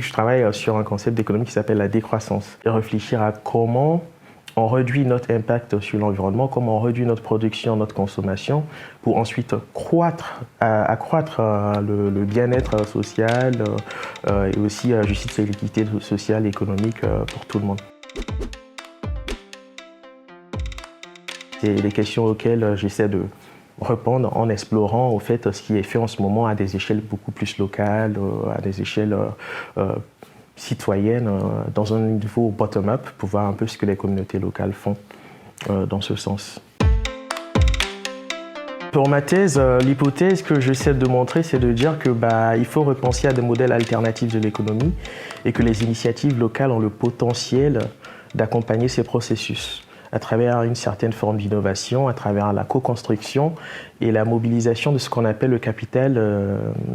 je travaille sur un concept d'économie qui s'appelle la décroissance. Et réfléchir à comment on réduit notre impact sur l'environnement, comment on réduit notre production, notre consommation, pour ensuite accroître le bien-être social et aussi justice et l'équité sociale et économique pour tout le monde. C'est des questions auxquelles j'essaie de répondre en explorant au fait ce qui est fait en ce moment à des échelles beaucoup plus locales, à des échelles citoyennes, dans un niveau bottom-up, pour voir un peu ce que les communautés locales font dans ce sens. Pour ma thèse, l'hypothèse que j'essaie de montrer, c'est de dire que il faut repenser à des modèles alternatifs de l'économie et que les initiatives locales ont le potentiel d'accompagner ces processus à travers une certaine forme d'innovation, à travers la co-construction et la mobilisation de ce qu'on appelle le capital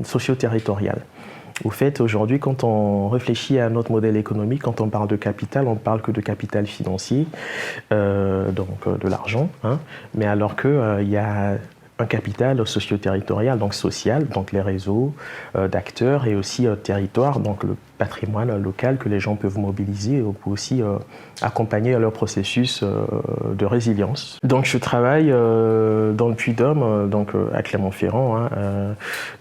socio-territorial. Au fait, aujourd'hui, quand on réfléchit à notre modèle économique, quand on parle de capital, on ne parle que de capital financier, donc de l'argent, mais alors qu'il y a un capital socio-territorial, donc social, donc les réseaux d'acteurs et aussi territoire, donc le patrimoine local que les gens peuvent mobiliser pour aussi accompagner leur processus de résilience. Donc je travaille dans le Puy-de-Dôme, donc à Clermont-Ferrand.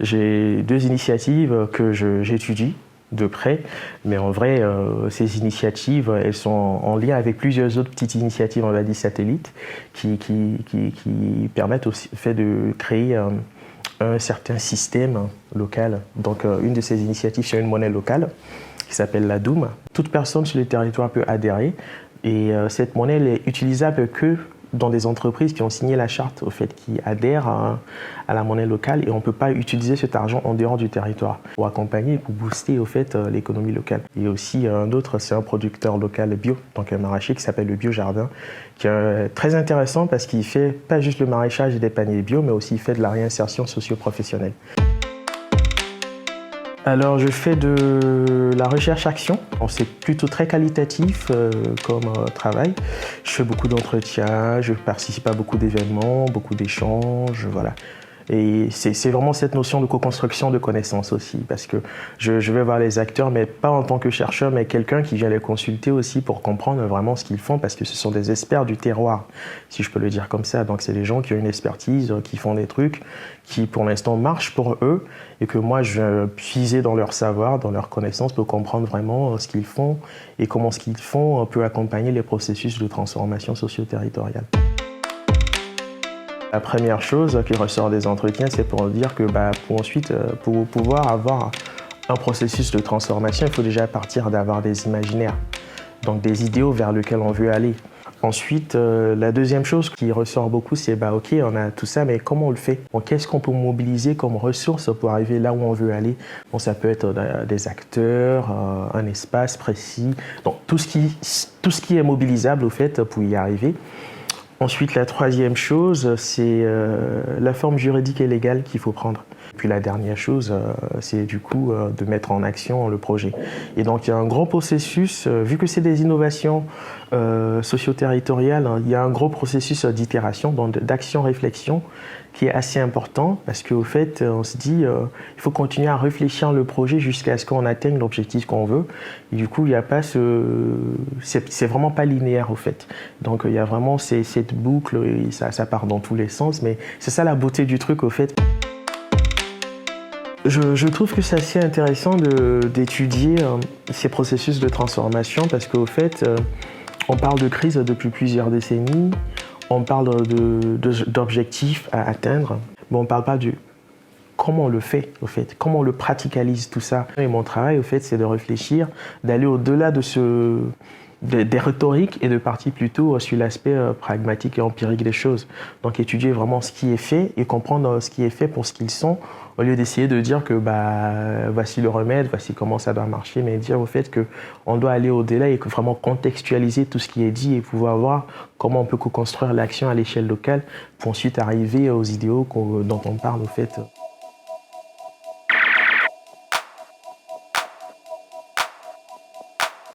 J'ai 2 initiatives que j'étudie de près, mais en vrai, ces initiatives, elles sont en lien avec plusieurs autres petites initiatives, on va dire satellites, qui permettent aussi fait de créer un certain système local. Donc, une de ces initiatives, c'est une monnaie locale qui s'appelle la Doum. Toute personne sur le territoire peut adhérer et cette monnaie elle est utilisable que dans des entreprises qui ont signé la charte, au fait, qui adhèrent à la monnaie locale et on ne peut pas utiliser cet argent en dehors du territoire pour accompagner et pour booster, au fait, l'économie locale. Il y a aussi un autre, c'est un producteur local bio, donc un maraîcher qui s'appelle le Biojardin, qui est très intéressant parce qu'il fait pas juste le maraîchage et des paniers bio, mais aussi il fait de la réinsertion socio-professionnelle. Alors, je fais de la recherche-action. C'est plutôt très qualitatif comme travail. Je fais beaucoup d'entretiens, je participe à beaucoup d'événements, beaucoup d'échanges, voilà. Et c'est vraiment cette notion de co-construction de connaissances aussi, parce que je vais voir les acteurs, mais pas en tant que chercheur, mais quelqu'un qui vient les consulter aussi pour comprendre vraiment ce qu'ils font, parce que ce sont des experts du terroir, si je peux le dire comme ça. Donc c'est des gens qui ont une expertise, qui font des trucs qui pour l'instant marchent pour eux, et que moi je vais puiser dans leur savoir, dans leurs connaissances pour comprendre vraiment ce qu'ils font et comment ce qu'ils font peut accompagner les processus de transformation socio-territoriale. La première chose qui ressort des entretiens, c'est pour dire que pour pouvoir avoir un processus de transformation, il faut déjà partir d'avoir des imaginaires, donc des idéaux vers lesquels on veut aller. Ensuite, la deuxième chose qui ressort beaucoup, c'est ok, on a tout ça, mais comment on le fait? Qu'est-ce qu'on peut mobiliser comme ressources pour arriver là où on veut aller? Ça peut être des acteurs, un espace précis, donc tout ce qui est mobilisable au fait pour y arriver. Ensuite, la troisième chose, c'est la forme juridique et légale qu'il faut prendre. Puis la dernière chose, c'est du coup de mettre en action le projet. Et donc, il y a un gros processus, vu que c'est des innovations socio-territoriales, il y a un gros processus d'itération, donc d'action-réflexion, qui est assez important parce qu'au fait, on se dit il faut continuer à réfléchir le projet jusqu'à ce qu'on atteigne l'objectif qu'on veut. Et du coup, il n'y a pas c'est vraiment pas linéaire au fait. Donc, il y a vraiment cette boucle et ça part dans tous les sens, mais c'est ça la beauté du truc au fait. Je trouve que c'est assez intéressant d'étudier ces processus de transformation parce qu'au fait, on parle de crise depuis plusieurs décennies, on parle d'objectifs à atteindre, mais on ne parle pas du comment on le fait, au fait, comment on le praticalise tout ça. Et mon travail, au fait, c'est de réfléchir, d'aller au-delà des rhétoriques et de partir plutôt sur l'aspect pragmatique et empirique des choses. Donc étudier vraiment ce qui est fait et comprendre ce qui est fait pour ce qu'ils sont, au lieu d'essayer de dire que voici le remède, voici comment ça doit marcher, mais dire au fait qu'on doit aller au-delà et que vraiment contextualiser tout ce qui est dit et pouvoir voir comment on peut co-construire l'action à l'échelle locale pour ensuite arriver aux idéaux dont on parle au fait.